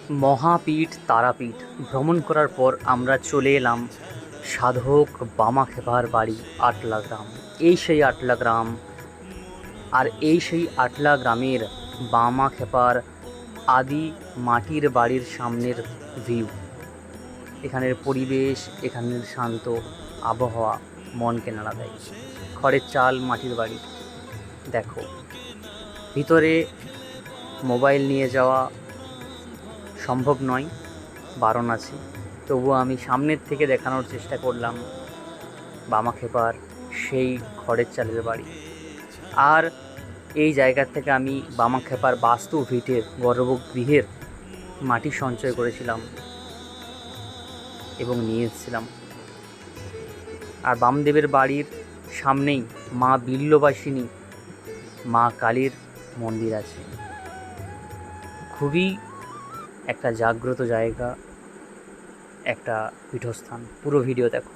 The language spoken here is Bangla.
মহাপীঠ তারাপীঠ ভ্রমণ করার পর আমরা চলে এলাম সাধক বামাখ্যাপার বাড়ি আটলা গ্রাম। এই সেই আটলা গ্রাম, আর এই সেই আটলা গ্রামের বামাখ্যাপার আদি মাটির বাড়ির সামনের ভিউ। এখানের পরিবেশ, এখানের শান্ত আবহাওয়া মনকে নাড়া দেয়। খড়ের চাল, মাটির বাড়ি। দেখো, ভিতরে মোবাইল নিয়ে যাওয়া সম্ভব নয়, বারণ আছে। তবুও আমি সামনের থেকে দেখানোর চেষ্টা করলাম বামাখ্যাপার সেই খড়ের চালের বাড়ি। আর এই জায়গা থেকে আমি বামাখ্যাপার বাস্তু ভিটের গর্ভগৃহের মাটি সঞ্চয় করেছিলাম এবং নিয়ে এসেছিলাম। আর বামদেবের বাড়ির সামনেই মা বিল্ববাসিনী মা কালীর মন্দির আছে। খুবই একটা জাগ্রত জায়গা, একটা পীঠস্থান। পুরো ভিডিও দেখো।